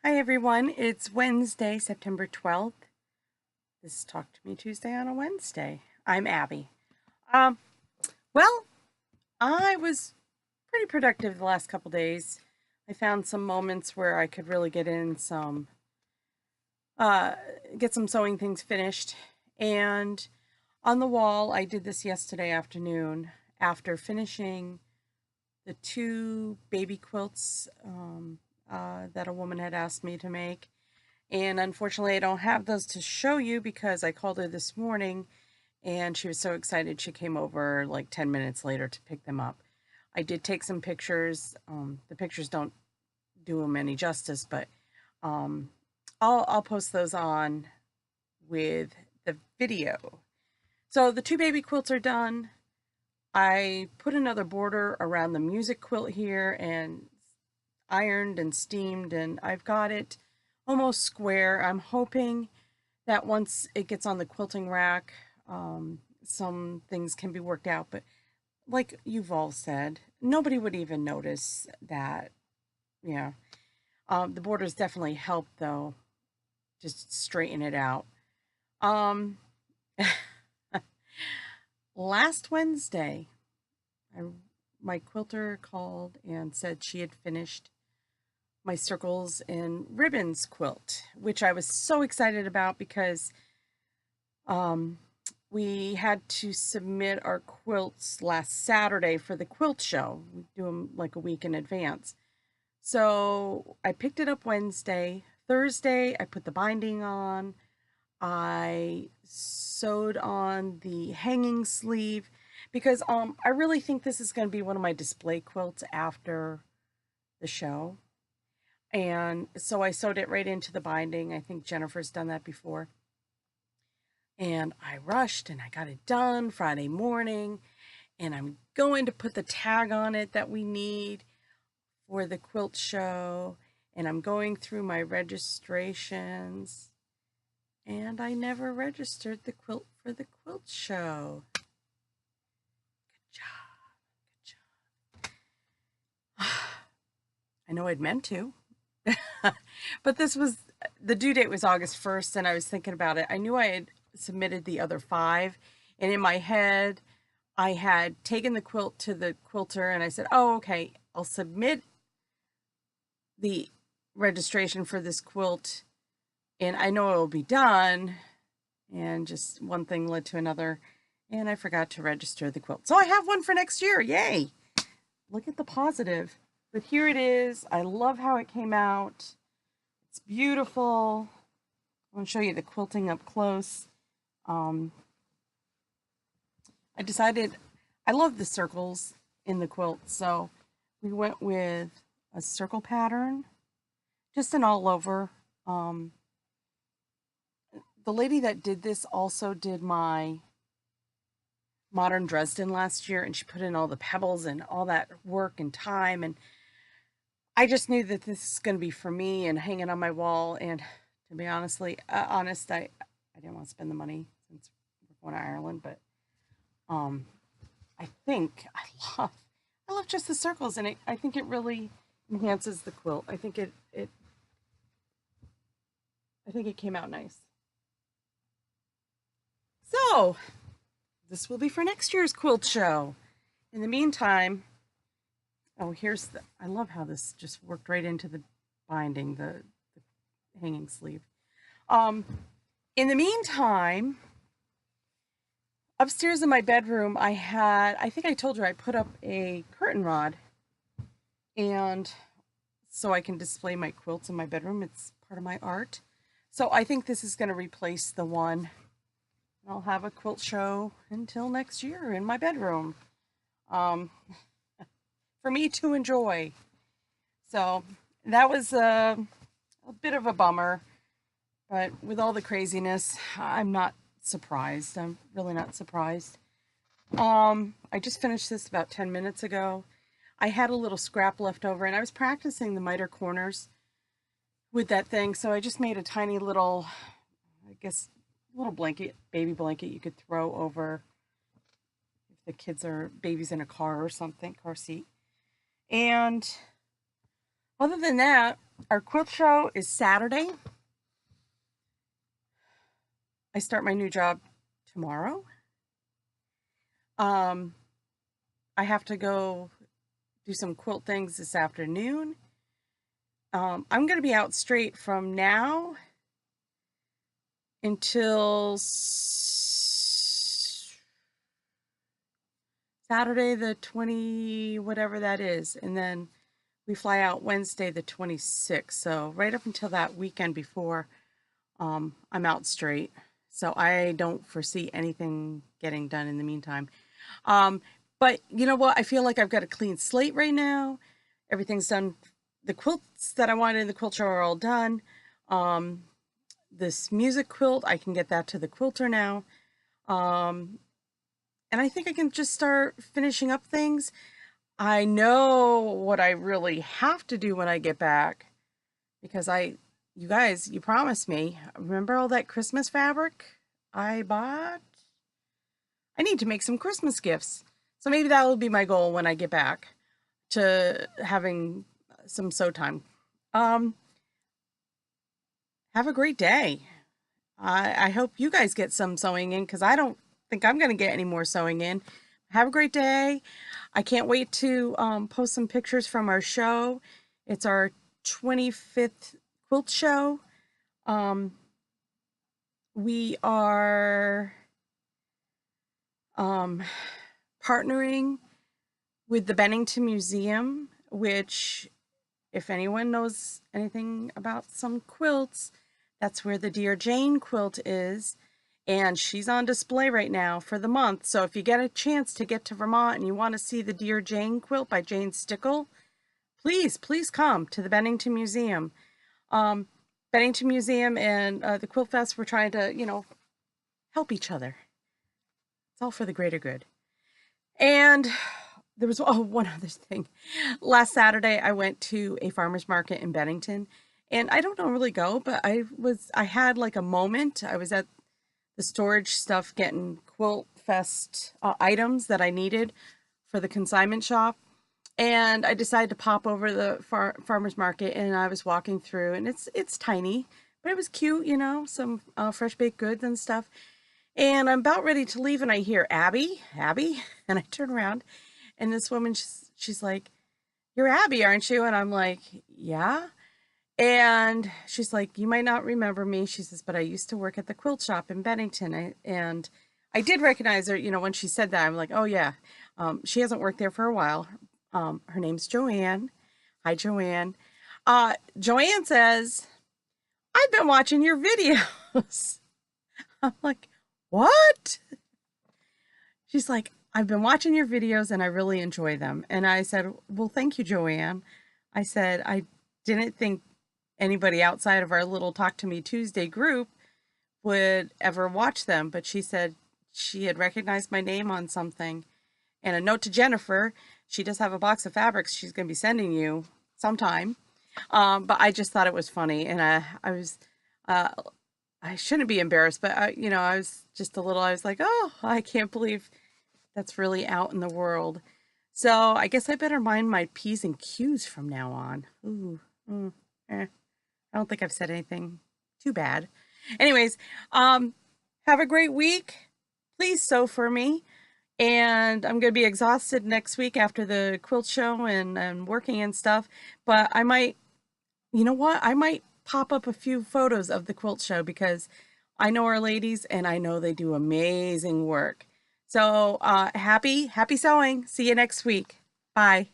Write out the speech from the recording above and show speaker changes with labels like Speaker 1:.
Speaker 1: Hi everyone, it's Wednesday, September 12th. This is Talk to Me Tuesday on a Wednesday. I'm Abby. Um, well, I was pretty productive the last couple days. I found some moments where I could really uh, get some sewing things finished. And on the wall, I did this yesterday afternoon after finishing the two baby quilts that a woman had asked me to make. And unfortunately, I don't have those to show you because I called her this morning and she was so excited she came over like 10 minutes later to pick them up. I did take some pictures. The pictures don't do them any justice, but um, I'll post those on with the video. So the two baby quilts are done. I put another border around the music quilt here and ironed and steamed, and I've got it almost square. I'm hoping that once it gets on the quilting rack, some things can be worked out. But like you've all said, nobody would even notice that. Yeah, the borders definitely help though, just straighten it out. Um, Last Wednesday, I, my quilter called and said she had finished my circles and ribbons quilt, which I was so excited about because um, we had to submit our quilts last Saturday for the quilt show. We do them like a week in advance. So I picked it up Wednesday. Thursday, I put the binding on. I sewed on the hanging sleeve because I really think this is going to be one of my display quilts after the show. And so I sewed it right into the binding. I think Jennifer's done that before. And I rushed and I got it done Friday morning. And I'm going to put the tag on it that we need for the quilt show. And I'm going through my registrations. And I never registered the quilt for the quilt show. Good job. Good job. I know I'd meant to. But the due date was August 1st, and I was thinking about it. I knew I had submitted the other five, and in my head, I had taken the quilt to the quilter and I said, oh, okay, I'll submit the registration for this quilt and I know it'll be done. And just one thing led to another, and I forgot to register the quilt. So I have one for next year. Yay! Look at the positive. But here it is. I love how it came out. It's beautiful. I want to show you the quilting up close. Um, I decided I love the circles in the quilt, so we went with a circle pattern, just an all over. The lady that did this also did my modern Dresden last year, and she put in all the pebbles and all that work and time, and I just knew that this is going to be for me and hanging on my wall. And to be honest, I didn't want to spend the money since we're going to Ireland, but um, I think I love just the circles, and I think it really enhances the quilt. I think it came out nice. So this will be for next year's quilt show. In the meantime, oh, I love how this just worked right into the binding, the hanging sleeve. Um, in the meantime, upstairs in my bedroom, I think I told you I put up a curtain rod, and so I can display my quilts in my bedroom. It's part of my art. So I think this is going to replace the one. I'll have a quilt show until next year in my bedroom um, for me to enjoy. So that was a bit of a bummer, but with all the craziness, I'm not surprised. I'm really not surprised. I just finished this about 10 minutes ago. I had a little scrap left over and I was practicing the miter corners with that thing. So I just made a tiny little, I guess, little blanket, baby blanket you could throw over if the kids are babies in a car or something, car seat. And other than that, Our quilt show is Saturday. I start my new job tomorrow. Um, I have to go do some quilt things this afternoon. I'm going to be out straight from now until Saturday the 20, whatever that is. And then we fly out Wednesday the 26th. So right up until that weekend before, I'm out straight. So I don't foresee anything getting done in the meantime. But you know what? I feel like I've got a clean slate right now. Everything's done. The quilts that I wanted in the quilt show are all done. This music quilt, I can get that to the quilter now. And I think I can just start finishing up things. I know what I really have to do when I get back because you guys, you promised me. Remember all that Christmas fabric I bought? I need to make some Christmas gifts. So maybe that will be my goal when I get back to having some sew time. Have a great day. I hope you guys get some sewing in because I don't think I'm going to get any more sewing in. Have a great day. I can't wait to post some pictures from our show. It's our 25th quilt show. We are partnering with the Bennington Museum, which, if anyone knows anything about some quilts, that's where the Dear Jane quilt is. And she's on display right now for the month. So if you get a chance to get to Vermont and you want to see the Dear Jane quilt by Jane Stickle, please come to the Bennington Museum. Bennington Museum and the Quilt Fest, we're trying to, help each other. It's all for the greater good. And there was one other thing. Last Saturday, I went to a farmer's market in Bennington. And I don't normally go, but I had like a moment. I was at the storage stuff getting Quilt Fest items that I needed for the consignment shop. And I decided to pop over the farmer's market, and I was walking through, and it's tiny, but it was cute, some fresh baked goods and stuff. And I'm about ready to leave, and I hear Abby, and I turn around, and this woman, she's like, "You're Abby, aren't you?" And I'm like, "Yeah." And she's like, "You might not remember me." She says, "But I used to work at the quilt shop in Bennington." And I did recognize her, when she said that. I'm like, "Oh, yeah." She hasn't worked there for a while. Her name's Joanne. Hi, Joanne. Joanne says, "I've been watching your videos." I'm like, "What?" She's like, "I've been watching your videos and I really enjoy them." And I said, "Well, thank you, Joanne." I said, "I didn't think anybody outside of our little Talk to Me Tuesday group would ever watch them." But she said she had recognized my name on something. And a note to Jennifer, she does have a box of fabrics she's going to be sending you sometime. But I just thought it was funny. And I shouldn't be embarrassed, but I was just I was like, "Oh, I can't believe that's really out in the world." So I guess I better mind my P's and Q's from now on. Ooh, I don't think I've said anything too bad. Anyways, have a great week. Please sew for me. And I'm going to be exhausted next week after the quilt show and working and stuff. But I might, you know what? I might pop up a few photos of the quilt show because I know our ladies and I know they do amazing work. So happy sewing. See you next week. Bye.